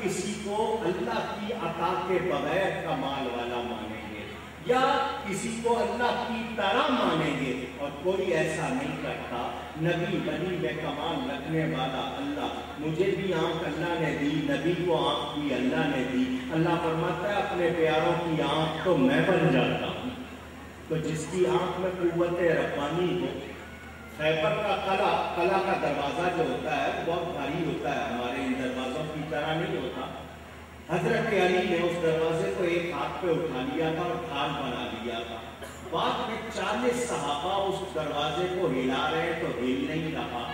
کسی کو اللہ کی عطا کے بغیر کمال والا مانیں گے یا کسی کو اللہ کی طرح مانیں گے، اور کوئی ایسا نہیں کرتا۔ نبی بنی میں کمال رکھنے والا اللہ، مجھے بھی آنکھ اللہ نے دی، نبی کو آنکھ بھی اللہ نے دی۔ اللہ فرماتا ہے اپنے پیاروں کی آنکھ تو میں بن جاتا ہوں۔ تو جس کی آنکھ میں قوت ربانی ہو، خیبر کا قلعہ کا دروازہ جو ہوتا ہے بہت بھاری ہوتا ہے، ہمارے ان دروازوں کی طرح نہیں ہوتا۔ حضرت علی نے اس دروازے کو ایک ہاتھ پہ اٹھا لیا تھا اور ڈھال بنا لیا تھا۔ بعد میں 40 صحابہ اس دروازے کو ہلا رہے تو ہل نہیں رہا،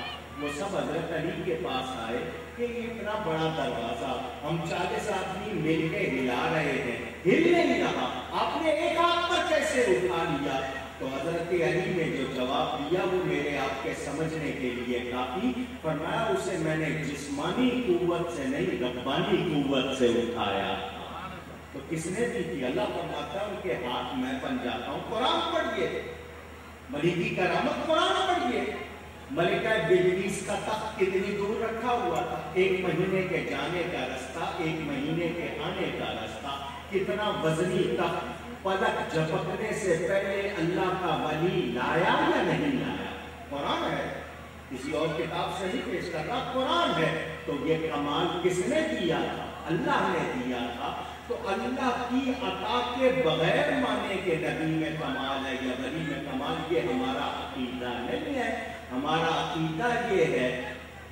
وہ سب حضرت علی کے پاس آئے کہ یہ اتنا بڑا دروازہ ہم 40 آدمی مل کے ہلا رہے ہیں، ہل نہیں رہا، آپ نے ایک ہاتھ پر کیسے اٹھا لیا؟ تو حضرت علی نے جو جواب دیا وہ میرے آپ کے سمجھنے کے لیے کافی۔ فرمایا اسے میں نے جسمانی قوت سے نہیں ربانی قوت سے اٹھایا۔ تو کس نے دی تھی؟ اللہ فرماتا ہے ان کے ہاتھ میں بن جاتا ہوں۔ قرآن پڑھیے، ملیکی کرامت قرآن پڑھیے۔ ملکہ بلقیس کا تخت کتنی دور رکھا ہوا تھا، 1 مہینے کے جانے کا رستہ، 1 مہینے کے آنے کا رستہ، کتنا وزنی تخت، پلک جھپکنے سے پہلے اللہ کا ولی لایا یا نہیں لایا؟ قرآن ہے، کسی اور کتاب سے نہیں پیش کر رہا، قرآن ہے۔ تو یہ کمال کس نے دیا تھا؟ اللہ نے دیا تھا۔ تو اللہ کی عطا کے بغیر مانے کہ نبی میں کمال ہے یا ولی میں کمال، یہ ہمارا عقیدہ نہیں ہے۔ ہمارا عقیدہ یہ ہے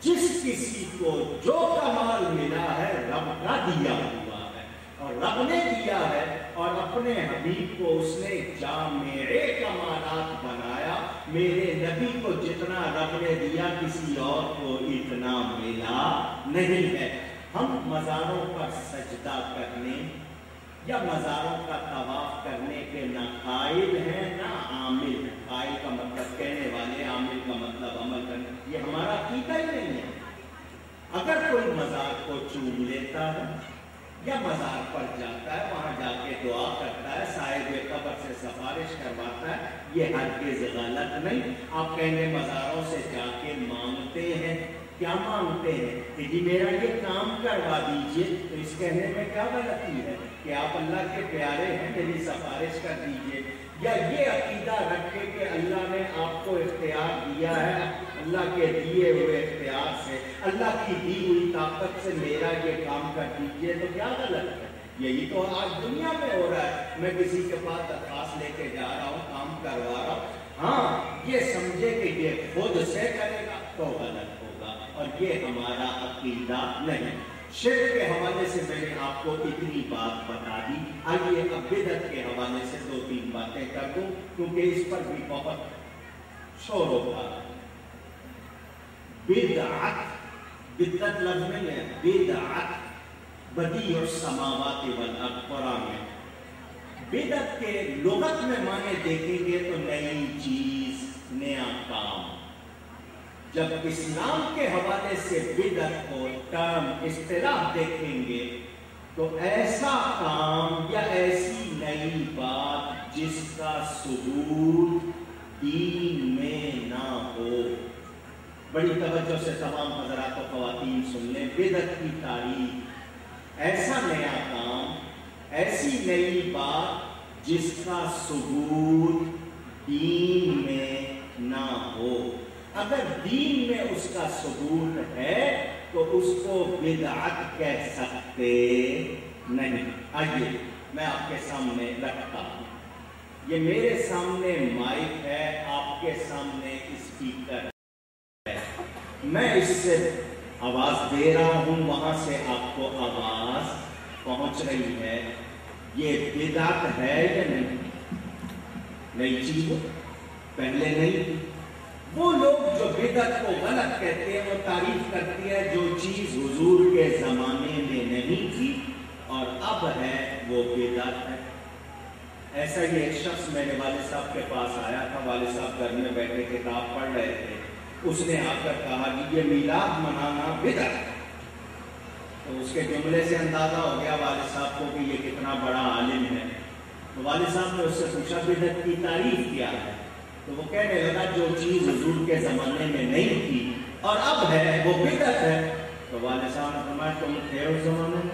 جس کسی کو جو کمال ملا ہے رب کا دیا ہوا ہے، اور رب نے دیا ہے، اور اپنے حبیب کو اس نے جامع کمالات بنایا۔ میرے نبی کو جتنا رب نے دیا کسی اور کو اتنا ملا نہیں ہے۔ ہم مزاروں پر سجدہ کرنے یا مزاروں کا طواف کرنے کے نہ قائل ہیں نہ عامل ہیں۔ قائل کا مطلب کہنے والے، عامل کا مطلب عمل کرنے، یہ ہمارا عقیدہ ہی نہیں ہے۔ اگر کوئی مزار کو چوم لیتا ہے یا مزار پر جاتا ہے، وہاں جا کے دعا کرتا ہے، صاحب قبر سے سفارش کرواتا ہے، یہ ہرگز غلط نہیں۔ آپ کہیں گے مزاروں سے جا کے مانگتے ہیں، کیا مانگتے ہیں کہ جی میرا یہ کام کروا دیجئے، تو اس کہنے میں کیا غلطی ہے کہ آپ اللہ کے پیارے ہیں، میری سفارش کر دیجئے؟ یا یہ عقیدہ رکھے کہ اللہ نے آپ کو اختیار دیا ہے، اللہ کے دیے ہوئے اختیار سے، اللہ کی دی ہوئی طاقت سے میرا یہ کام کر دیجئے، تو کیا غلط ہے؟ یہی تو آج دنیا میں ہو رہا ہے۔ میں کسی کے پاس درخواست لے کے جا رہا ہوں، کام کروا رہا ہوں، ہاں یہ سمجھے کہ یہ خود سے کرے گا تو غلط ہوگا، اور یہ ہمارا عقیدہ نہیں۔ شرک کے حوالے سے میں نے آپ کو اتنی بات بتا دی۔ آئیے اب بدعت کے حوالے سے 2-3 باتیں کر دوں، کیونکہ اس پر بھی بہت شور ہوتا ہے۔ بدعت لفظ نہیں ہے، بدعت بدیع السماوات والارض قرآن میں۔ بدعت کے لغت میں معنی دیکھیں گے تو نئی چیز، نیا کام۔ جب اسلام کے حوالے سے بدعت کو ٹرم اصطلاح دیکھیں گے تو ایسا کام یا ایسی نئی بات جس کا ثبوت دین میں نہ ہو۔ بڑی توجہ سے تمام حضرات و خواتین سن لیں، بدعت کی تعریف ایسا نیا کام، ایسی نئی بات جس کا ثبوت دین میں نہ ہو۔ اگر دین میں اس کا ثبوت ہے تو اس کو بدعت کہہ سکتے نہیں۔ آئیے میں آپ کے سامنے رکھتا ہوں، یہ میرے سامنے مائک ہے، آپ کے سامنے اسپیکر ہے، میں اس سے آواز دے رہا ہوں، وہاں سے آپ کو آواز پہنچ رہی ہے۔ یہ بدعت ہے یا نہیں؟ نئی چیز پہلے نہیں تھی۔ وہ لوگ جو بدعت کو غلط کہتے ہیں وہ تعریف کرتی ہے جو چیز حضور کے زمانے میں نہیں تھی اور اب ہے وہ بدعت ہے۔ ایسا ہی ایک شخص میرے والد صاحب کے پاس آیا تھا، والد صاحب گھر میں بیٹھے کتاب پڑھ رہے تھے، اس نے آ کر کہا کہ یہ میلاد منانا بدعت ہے۔ تو اس کے جملے سے اندازہ ہو گیا والد صاحب کو کہ یہ کتنا بڑا عالم ہے۔ تو والد صاحب نے اس سے پوچھا بدعت کی تعریف کیا ہے؟ تو وہ کہنے لگا جو چیز حضور کے زمانے میں نہیں تھی اور اب ہے وہ بدعت ہے۔ تو والد صاحب نے فرمایا تم تھے اس زمانے میں؟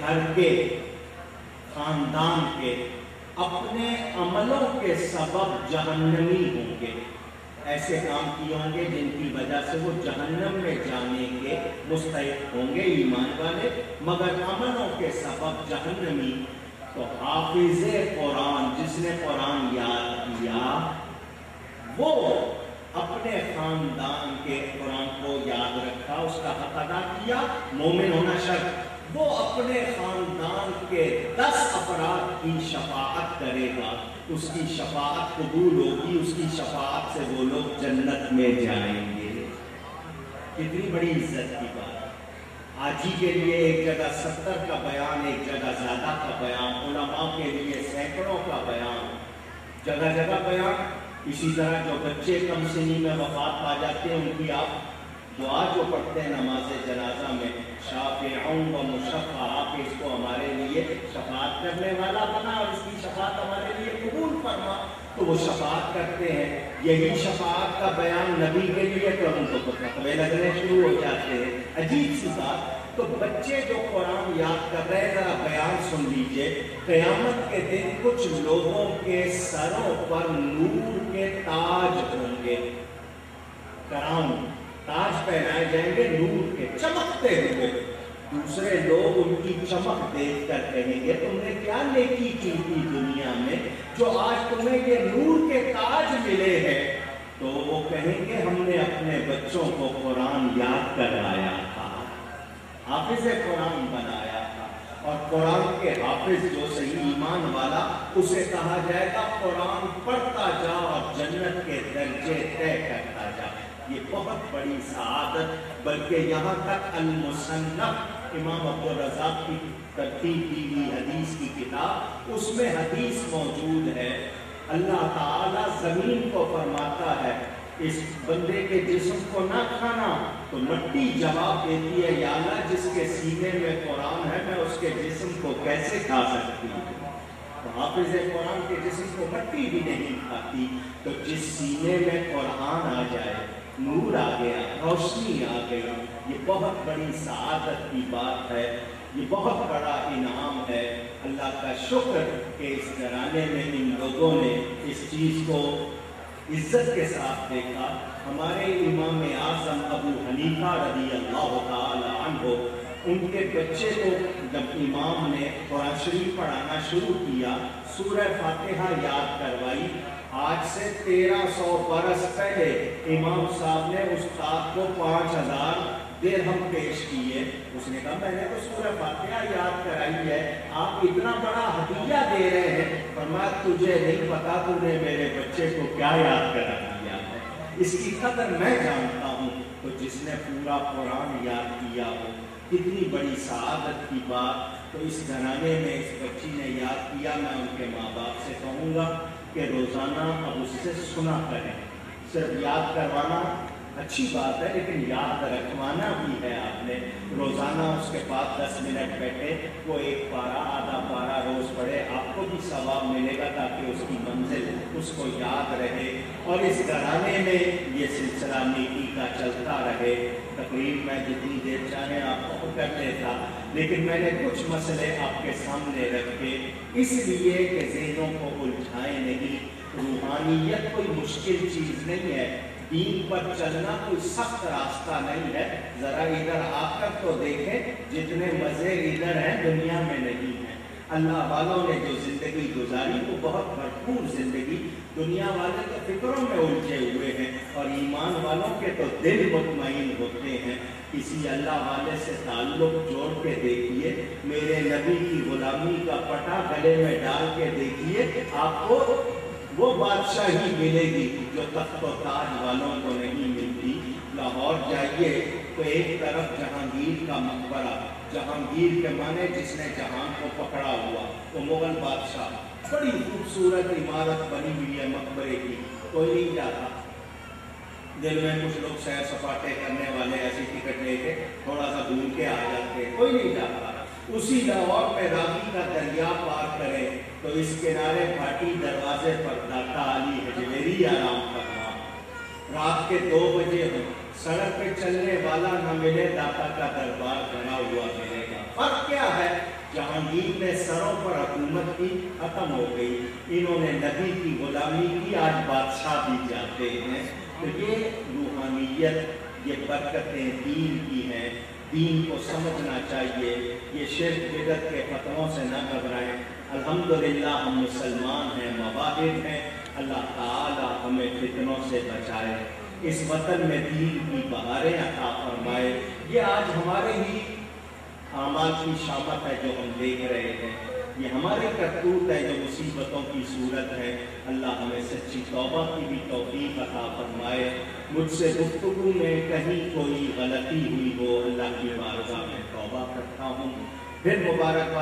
گھر کے، خاندان کے، اپنے عملوں کے سبب جہنمی ہوں گے، ایسے کام کیے ہوں گے جن کی وجہ سے وہ جہنم میں جانے کے مستحق ہوں گے ایمان والے، مگر عملوں کے سبب جہنمی۔ تو حافظ قرآن، جس نے قرآن یاد کیا، وہ اپنے خاندان کے قرآن کو یاد رکھا، اس کا حق ادا کیا، مومن ہونا شرط۔ وہ اپنے خاندان کے 10 افراد کی شفاعت کرے گا، اس کی شفاعت قبول ہوگی، اس کی شفاعت سے وہ لوگ جنت میں جائیں گے۔ کتنی بڑی عزت کی بات۔ حاجی کے لیے ایک جگہ 70 کا بیان، ایک جگہ زیادہ کا بیان، علماء کے لیے سینکڑوں کا بیان، جگہ جگہ بیان۔ اسی طرح جو بچے کم سنی میں وفات پا جاتے ہیں، ان کی آپ دعا جو پڑھتے ہیں نماز جنازہ میں، شافع و مشفع، آپ اس کو ہمارے لیے شفاعت کرنے والا بنا اور اس کی شفاعت ہمارے لیے قبول فرما، تو وہ شفاعت کرتے ہیں۔ یہی شفاعت کا بیان نبی کے لیے تو ہم کو فتوے لگنے شروع ہو جاتے ہیں۔ عجیب سی بات۔ تو بچے جو قرآن یاد کر رہے ہیں، ذرا بیان سن لیجئے۔ قیامت کے دن کچھ لوگوں کے سروں پر نور کے تاج ہوں گے، کراؤن، تاج پہنائے جائیں گے نور کے، چمکتے ہوئے۔ دوسرے لوگ ان کی چمک دیکھ کر کہیں گے تم نے کیا نیکی کی تھی دنیا میں جو آج تمہیں یہ نور کے تاج ملے ہیں؟ تو وہ کہیں گے ہم نے اپنے بچوں کو قرآن یاد کرایا تھا، حافظ قرآن بنایا تھا۔ اور قرآن کے حافظ جو صحیح ایمان والا، اسے کہا جائے گا قرآن پڑھتا جا اور جنت کے درجے طے کرتا جا۔ یہ بہت بڑی سعادت، بلکہ یہاں تک المصنف امام عبدالرزاق کی ترتیب کی ہوئی حدیث کی کتاب، اس میں حدیث موجود ہے۔ اللہ تعالیٰ زمین کو فرماتا ہے اس بندے کے جسم کو نہ کھانا، تو مٹی جواب دیتی ہے یا اللہ جس کے سینے میں قرآن ہے میں اس کے جسم کو کیسے کھا سکتی ہوں؟ تو حافظ قرآن کے جسم کو مٹی بھی نہیں کھاتی۔ تو جس سینے میں قرآن آ جائے، نور آ گیا، روشنی آ گئی، یہ بہت بڑی سعادت کی بات ہے، یہ بہت بڑا انعام ہے۔ اللہ کا شکر کہ اس گھرانے میں ان لوگوں نے اس چیز کو عزت کے ساتھ دیکھا۔ ہمارے امام اعظم ابو حنیفہ رضی اللہ تعالی عنہ، ان کے بچے کو جب امام نے قرآن شریف پڑھانا شروع کیا، سورہ فاتحہ یاد کروائی۔ آج سے 1300 برس پہلے امام صاحب نے استاد کو 5000 درہم پیش کیے۔ اس نے کہا میں نے تو سورہ فاتحہ یاد کرائی ہے، آپ اتنا بڑا ہدیہ دے رہے ہیں۔ فرمایا تجھے نہیں پتا تو نے میرے بچے کو کیا یاد کرا دیا ہے، اس کی قدر میں جانتا ہوں۔ تو جس نے پورا قرآن یاد کیا ہو، کتنی بڑی سعادت کی بات۔ تو اس گھرانے میں اس بچی نے یاد کیا، میں ان کے ماں باپ سے کہوں گا کہ روزانہ اب اس سے سنا کریں۔ صرف یاد کروانا اچھی بات ہے، لیکن یاد رکھوانا بھی ہے۔ آپ نے روزانہ اس کے پاس 10 منٹ بیٹھے، وہ ایک پارہ آدھا پارہ روز پڑھے، آپ کو بھی ثواب ملے گا تاکہ اس کی منزل اس کو یاد رہے۔ اور اس گھرانے میں یہ سلسلہ نیکی کا چلتا رہے۔ تقریر میں جتنی دیر چاہے آپ کو کر لیتا، لیکن میں نے کچھ مسئلے آپ کے سامنے رکھے اس لیے کہ ذہنوں کو الجھائے نہیں۔ روحانیت کوئی مشکل چیز نہیں ہے، دین پر چلنا کوئی سخت راستہ نہیں ہے۔ ذرا ادھر آ کر تو دیکھیں، جتنے مزے ادھر ہیں دنیا میں نہیں ہیں۔ اللہ والوں نے جو زندگی گزاری وہ بہت بھرپور زندگی، دنیا والے تو فکروں میں الجھے ہوئے ہیں اور ایمان والوں کے تو دل مطمئن ہوتے ہیں۔ کسی اللہ والے سے تعلق جوڑ کے دیکھیے، میرے نبی کی غلامی کا پٹا گلے میں ڈال کے دیکھیے، آپ کو وہ بادشاہی ملے گی جو تخت و تاج والوں کو نہیں ملتی۔ لاہور جائیے تو ایک طرف جہانگیر کا مقبرہ، جہانگیر کے معنی جس نے جہان کو پکڑا ہوا، وہ مغل بادشاہ، بڑی خوبصورت عمارت بنی ہوئی ہے مقبرے کی، کوئی نہیں جاتا۔ دل میں کچھ لوگ سیر سپاٹے کرنے والے ایسی ٹکٹ لے کے تھوڑا سا گھوم کے آ جاتے، کوئی نہیں جاتا۔ اسی لاہور میں راوی کا دریا پار کرے تو اس کنارے گھاٹی دروازے پر داتا علی حجویری آرام فرما، رات کے 2 بجے ہو، سڑک پہ چلنے والا نہ ملے، داتا کا دربار بنا ہوا ملے گا۔ فرق کیا ہے؟ جہانگیر نے سروں پر حکومت کی، ختم ہو گئی، انہوں نے نبی کی غلامی کی، آج بادشاہ بھی جاتے ہیں۔ تو یہ روحانیت، یہ برکتیں دین کی ہیں، دین کو سمجھنا چاہیے، یہ شرک بدعت کے فتووں سے نہ گھبرائیں۔ الحمدللہ ہم مسلمان ہیں، مواہب ہیں، اللہ تعالی ہمیں فتنوں سے بچائے، اس وطن میں دین کی بہاریں عطا فرمائے۔ یہ آج ہمارے ہی اعمال کی شامت ہے جو ہم دیکھ رہے ہیں، یہ ہمارے کرتوت ہے جو مصیبتوں کی صورت ہے۔ اللہ ہمیں سچی توبہ کی بھی توفیق عطا فرمائے۔ مجھ سے گفتگو میں کہیں کوئی غلطی ہوئی ہو، اللہ کی بارگاہ میں توبہ کرتا ہوں۔ پھر مبارکباد